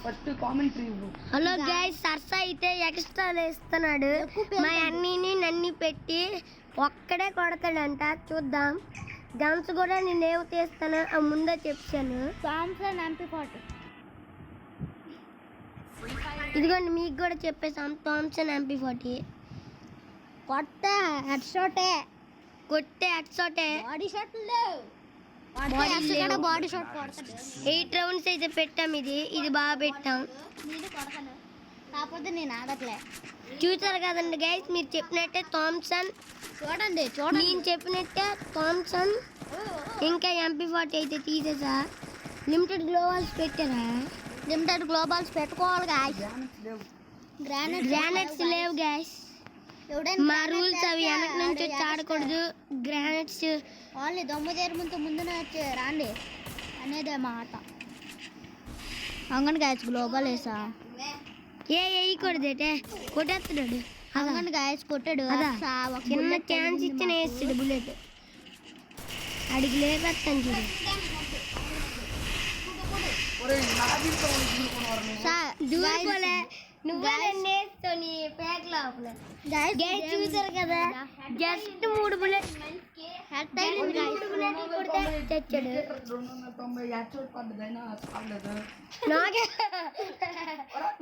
First commentary. Hello guys, సర్స అయితే extra వేస్తున్నాడు. మా అన్నీని నన్ను పెట్టి ఒక్కడే కొడతాడంట. చూద్దాం. గన్స్ కూడా నేనేం తీస్తాను ముందే చెప్పాను. Thomson MP40. ఇదిగోండి, మీకు కూడా చెప్పేసాం. థామ్సన్ MP40 కొట్టే హెడ్ షాటే, కొట్టే హెడ్ షాటే. బాడీ షాట్ లేవు. బాడీ షాట్ కొడతాడు. 8 రౌండ్స్ అయితే పెట్టాం. ఇది బాగా పెట్టాం. నేను కొడతాను, కాకపోతే నేను ఆడట్లే. చూసారు కదండి గైస్, మీరు చెప్పినట్టే థామ్సన్. చూడండి నేను చెప్పినట్టే థామ్సన్ ఇంకా MP40 అయితే తీసేసా. లిమిటెడ్ గ్లోబల్స్ పెట్టారా? లిమిటెడ్ గ్లోబల్స్ పెట్టుకోవాలి గాయస్. గ్రానైట్స్ లేవు గాయస్. మా రూల్స్ అవి వెనక నుంచి వచ్చి ఆడకూడదు. గ్రానైట్స్ ఓన్లీ దమ్ము తెరుముంతో ముందునే వచ్చి రాండి అనేదే మా ఆట. అంగన్ గాయస్ గ్లోబల్ వేసా. వేయకూడదేటే, కొట్టేస్తున్నాడు. అంగన్ గాయస్ కొట్టాడు. చిన్న ఛాన్స్ ఇచ్చిన వేస్తాడు బుల్లెట్. అడిగి లేపెత్తాను చూడు. దూరిపోలే, నువ్వే నన్ను వేస్తావు నీ ప్యాక్ లోపల. చూసారు కదా, జస్ట్ 3 బుల్లెట్ తెచ్చాడు.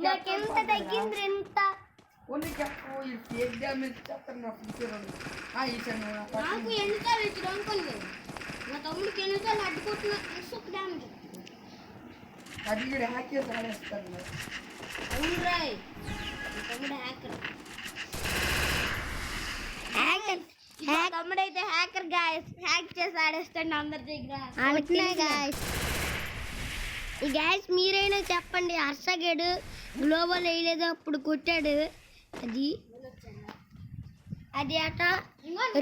నాకెంత తగ్గింది ఎంత. నాకు ఎన్నిసార్లు ఇచ్చాడు అనుకోలేదు. నా తమ్ముడికి ఎన్నిసార్లు అడ్డుకుంటున్నా డ్యామేజ్. అది హ్యాక్ చేసి ఆడేస్తాను. అవును రాయ్, తమ్ముడు హ్యాకర్. తమ్ముడైతే హ్యాకర్ గాయస్. హ్యాక్ చేసి ఆడేస్తాడు అందరి దగ్గర. ఈ గాయస్ మీరైనా చెప్పండి, హర్షగడు గ్లోబల్ వేయలేదు, అప్పుడు కొట్టాడు. అది అట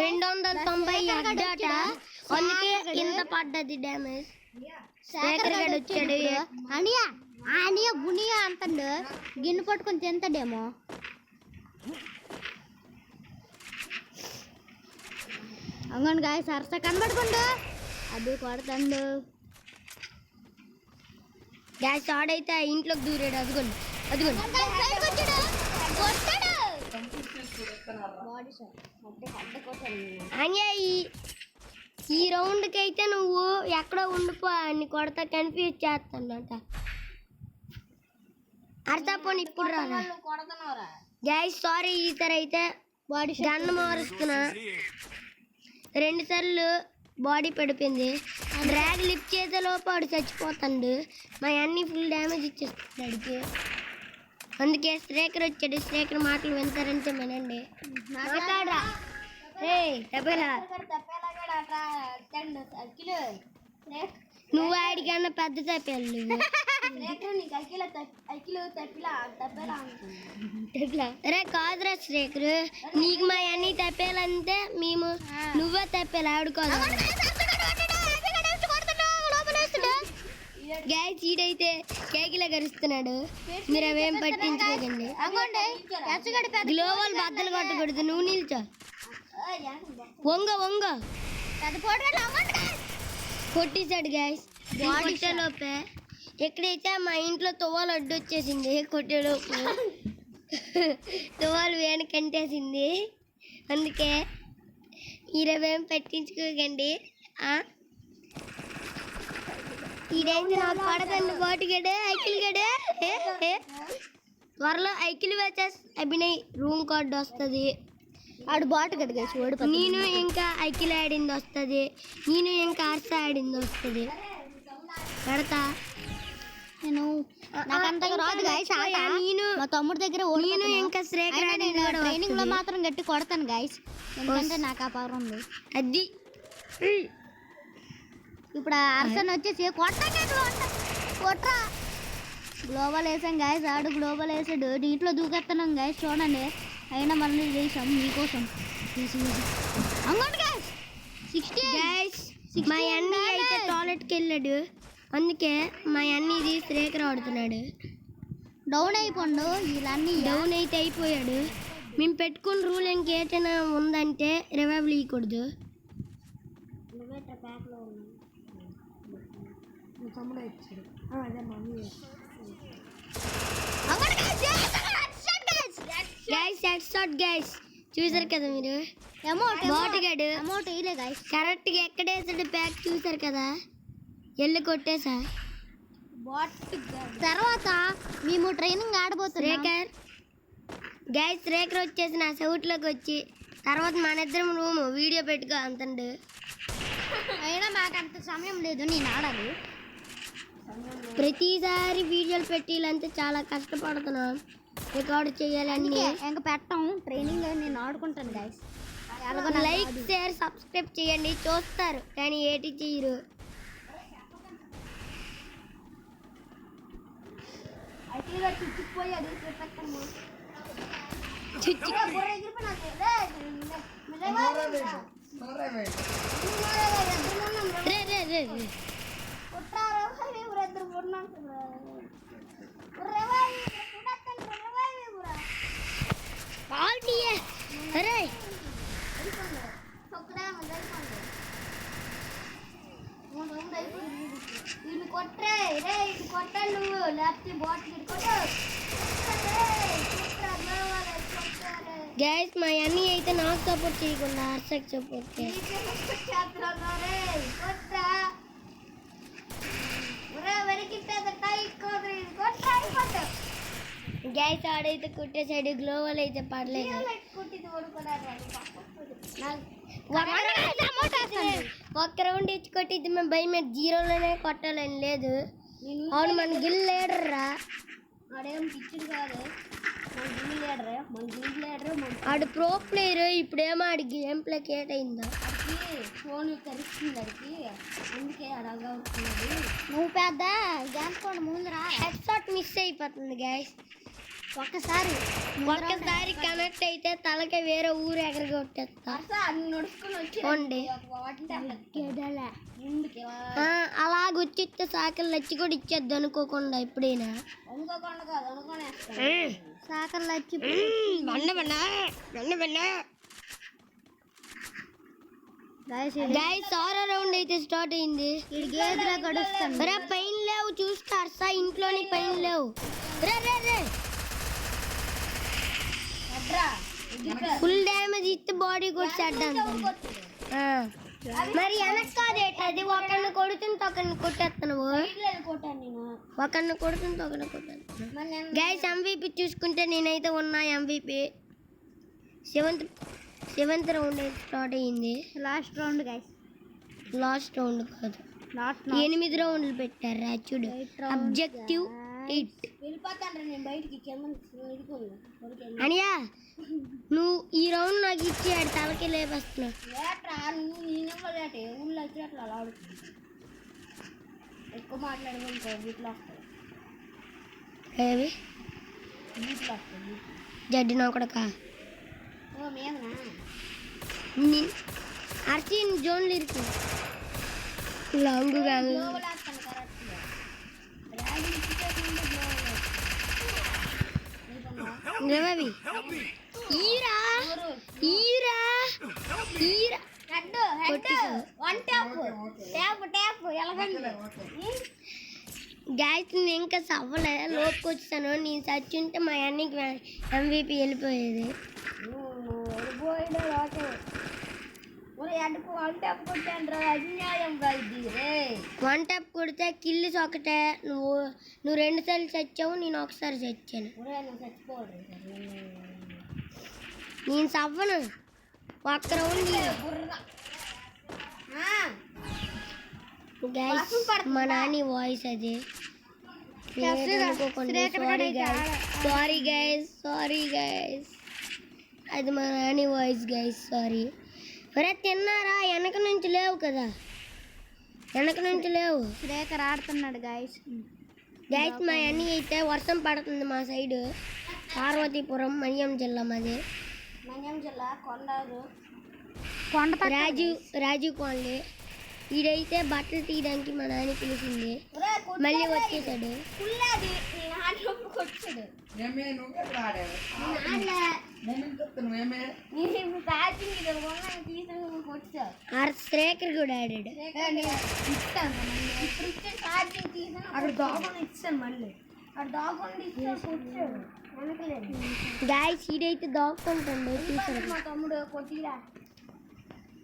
290 అడ్డాట, అందుకే ఇంత పడ్డది డ్యామేజ్. శేఖర్ గడు వచ్చాడు. అనియా బునియా అంటాడు. గిన్నె పట్టుకొని తింటాడేమో. అంగన్ గాయ సరస కనబడుకుండు. అది కొడతాడు. గ్యాస్ ఆడైతే ఇంట్లోకి దూరాడు. అదిగోండి అదిగోండి. అనియా ఈ రౌండ్కి అయితే నువ్వు ఎక్కడో ఉండిపో, అన్ని కొడతా కన్ఫ్యూజ్ చేస్తానంట. అర్థపోని ఇప్పుడు రారా గ్యాస్. సారీ, ఈసారి అయితే గన్ను మారుస్తున్నా. 2 సార్లు బాడీ పడిపోయింది. డ్రాగ్ లిఫ్ట్ చేసే లోపు వాడు చచ్చిపోతాడు. మా అన్ని ఫుల్ డ్యామేజ్ ఇచ్చేస్తాడికి. అందుకే శ్రేఖర్ వచ్చాడు. శ్రేఖర్ మాటలు వింటారంటే వినండి. మాట్లాడరా నువ్వు ఆడికన్నా పెద్ద తప్పేయాలి. అరే కాదురా శ్రేఖర్, నీకు మా అన్ని తప్పేయాలంటే మేము నువ్వే తప్పేయాలి. ఆడుకోవాలి గ్యాస్. ఈడైతే కేకిలా గరుస్తున్నాడు. మీరు అవేం పట్టించుకోకండి. గ్లోబల్ బద్దలు కొట్టకూడదు. నువ్వు నిల్చో. వంగ కొట్టేశాడు గ్యాస్. కొట్టేలోపే ఎక్కడైతే మా ఇంట్లో తువ్వాలు అడ్డు వచ్చేసింది. కొట్టేలోపు తువ్వాలు వేణకంటేసింది. అందుకే మీరవేం పట్టించుకోకండి. ఈడైతే నాకు పడదండి. బాటుగడే ఐకిల్ గడే. త్వరలో ఐకిల్ వచ్చేసి అభినయ్ రూమ్ కార్డు వస్తుంది. ఆడు బాటు కడిగేసి ఓడి. నేను ఇంకా ఐకిల్ ఆడింది వస్తుంది. నేను ఇంకా హర్ష ఆడింది వస్తుంది. పెడతా నేను. నాకంతగా రాదు గైస్. నేను మా తమ్ముడి దగ్గర నేను ఇంకా శ్రేఖర్ ట్రైనింగ్ లో మాత్రం గట్టి కొడతాను గైస్. ఎందుకంటే నాకు ఆ పవర్ ఉంది. అది ఇప్పుడు హర్షన్ వచ్చేసి కొట్రా. గ్లోబల్ వేసాం గైస్. ఆడు గ్లోబల్ వేసాడు. దీంట్లో దూకెత్తన్నాం గైస్. చూడండి, అయినా మళ్ళీ చేసాం మీకోసం. అంగండి గైస్. 60 గైస్. మా అన్నీ అయితే టాయిలెట్కి వెళ్ళాడు. అందుకే మా అన్నీది శ్రేఖర్ ఆడుతున్నాడు. డౌన్ అయిపోండు. వీళ్ళన్నీ డౌన్ అయితే అయిపోయాడు. మేము పెట్టుకున్న రూల్ ఇంకేటైనా ఉందంటే రివైవల్ ఇవ్వకూడదు. హెడ్ షాట్ గైస్, చూసారు కదా మీరు. బాట్ గడు అమౌంట్ వేయలే గైస్. కరెక్ట్ గా ఎక్కడ వేసాడు ప్యాక్, చూసారు కదా, ఎల్లు కొట్టేసా. తర్వాత మేము ట్రైనింగ్ ఆడబోతున్నాం. రేకర్ గైస్, రేకర్ వచ్చేసి నా సౌట్లోకి వచ్చి తర్వాత మన ఇద్దరం రూమ్ వీడియో పెట్టుకో అంతండు. అయినా మాకు అంత సమయం లేదు, నేను ఆడాలి. ప్రతిసారి వీడియోలు పెట్టాలంటే చాలా కష్టపడుతున్నాం, రికార్డు చేయాలని. ఇంకా పెట్టాం ట్రైనింగ్, నేను ఆడుకుంటాను గైస్. లైక్ షేర్ సబ్స్క్రైబ్ చేయండి, చూస్తారు కానీ ఏటి చేయరు. రే రే రే రే. ఆల్టీయే. అరే గైస్, మా అన్నీ అయితే నాకు సపోర్ట్ చేయకుండా హర్షకి సపోర్ట్ గైస్. ఆడైతే కుట్టేసాడు, గ్లోవల్ అయితే పడలేదు. ఒక్క రౌండ్ ఇచ్చి కొట్టిద్ది, మేము భయం మీద 0లోనే కొట్టాలని లేదు. అవును, మన గిల్ లీడర్ రా. ఆడు ప్రో ప్లేయర్. ఇప్పుడేమో ఆడి గేమ్ ప్లే కేట్ అయిందా, ఫోన్ తెరుస్తుంది అడిగి, అందుకే అలాగా అవుతుంది. నువ్వు పెద్ద జాన్కోండి ముందురా. హెడ్ షాట్ మిస్ అయిపోతుంది గైస్. ఒక్కసారి కనెక్ట్ అయితే తలకి వేరే ఊరు ఎగరగొట్టేస్తా. అలాగొచ్చిస్తే సాకలు లచ్చి కూడా ఇచ్చేద్దు అనుకోకుండా. ఎప్పుడైనా సాకలు లచ్చి గైస్, ఆరో రౌండ్ అయితే స్టార్ట్ అయింది. పైన లేవు చూస్తారు సా, ఇంట్లోని పైన లేవు. రే రే రే, ఫుల్ డ్యామేజ్ ఇస్తే బాడీ కొట్టేద్దాం. మరి వెనక్కి కాదేటది, ఒకరిని కొడుతుంటే ఒకరిని కొట్టేస్తాను, ఒకరిని కొడుతుంటే ఒకరిని కొట్టేస్తాను. గైస్, MVP చూసుకుంటే నేనైతే ఉన్నా MVP. సెవెంత్ రౌండ్ అయితే స్టార్ట్ అయ్యింది. Last round guys, last round కాదు, 8 రౌండ్లు పెట్టారు రా చూడు. అబ్జెక్టివ్ 8. అనియా, నువ్వు ఈ రౌండ్ నాకు ఇచ్చి ఆడి తలకి లేపేస్తున్నావు. ఎక్కువ మాట్లాడుకుంటా ఏవి జడ్డు నా కూడా అర్చి జోన్లు ఇருக்கு లాంగ్ కాదు. రవి ఈరా ఈరా ఈరా గ్యాస్ ఇంకా సవ్వలే, లోపుకి వచ్చాను. నేను చచ్చుంటే మా అన్నికి MVP వెళ్ళిపోయేది. వన్ ట్యాప్ కొడితే కిల్లిస్ ఒకటే. నువ్వు 2 సార్లు చచ్చావు, నేను ఒకసారి చచ్చాను. నేను సవ్వను, ఒక్క రౌండ్. మా నాని వాయిస్ అది సారీ గైస్, అది మా నాని వాయిస్ గైస్, సారీ. ఒరే తిన్నారా? వెనక నుంచి లేవు కదా, వెనక నుంచి లేవు. శ్రేఖర్ ఆడుతున్నాడు గైస్. గైస్, మా అన్ని అయితే వర్షం పడుతుంది మా సైడ్. పార్వతీపురం, మన్యం జిల్లా మాది. మన్యం జిల్లా కొండూరు, రాజు కాలనీ. ఈడైతే బట్టలు తీయడానికి మా నాన్న పిలిచింది, మళ్ళీ వచ్చేసాడు. శ్రేఖర్ కూడా ఆడాడు. అక్కడ దోమను ఇచ్చాను మళ్ళీ. గాయస్ ఈడైతే దాక్కుంటుండే చూసారు. మా తమ్ముడు కొట్టిరా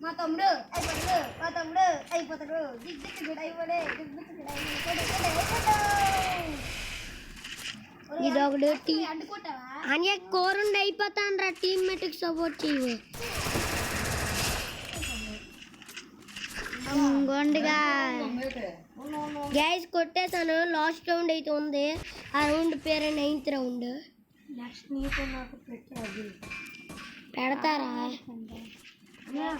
మా తమ్ముడు అయిపోతాడు ఇదొకడు అడ్డుకుంటావా అని కోరుండి అయిపోతాను రా. టీమ్మేట్కి సపోర్ట్ చేయవు. గొండిగా గ్యాస్ కొట్టేసాను. లాస్ట్ రౌండ్ అయితే ఉంది. ఆ రౌండ్ పేరు 9th రౌండ్. నెక్స్ట్ నీకు నాకు పెట్టాలి. పెడతారా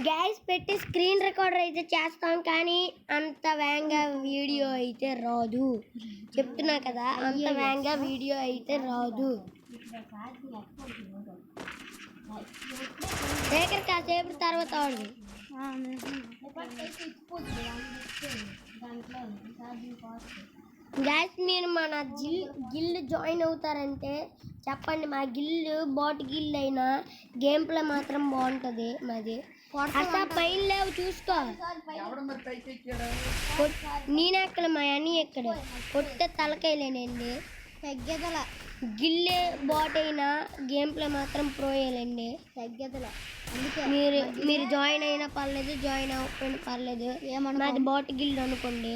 గ్యాస్ పెట్టి స్క్రీన్ రికార్డర్ అయితే చేస్తాం, కానీ అంత వేగంగా వీడియో అయితే రాదు. చెప్తున్నా కదా, అంత వేగంగా వీడియో అయితే రాదు. శేఖర్ కాసేపు తర్వాత ఆడు. గ్యాస్ మీరు మన గిల్డ్ జాయిన్ అవుతారంటే చెప్పండి. మా గిల్లు బాట్ గిల్డ్ అయినా గేమ్ ప్లే మాత్రం బాగుంటుంది మాది. అసలు పైన లేవు చూసుకో. నేనెక్కడ మా అన్నీ ఎక్కడ కొట్టే తలకాయలేనండి. తగ్గేదల గిల్లే బాట్ అయినా గేమ్ ప్లే మాత్రం ప్రోయేలండి. తగ్గేదల మీరు జాయిన్ అయినా పర్లేదు, జాయిన్ అవ్వకపోయినా పర్లేదు. మాది బాట్ గిల్డ్ అనుకోండి.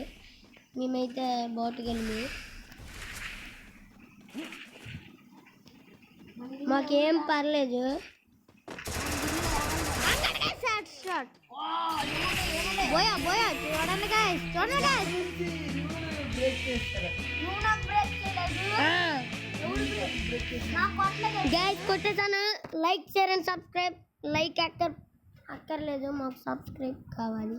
మేమైతే బాట్ గిల్డ్. మాకేం పర్లేదు. బోయా చూడండి guys, చూడండి guys. గైస్ కొట్టేసాను. Like share and subscribe. Like అక్కర్లేదు, మాకు సబ్స్క్రైబ్ కావాలి.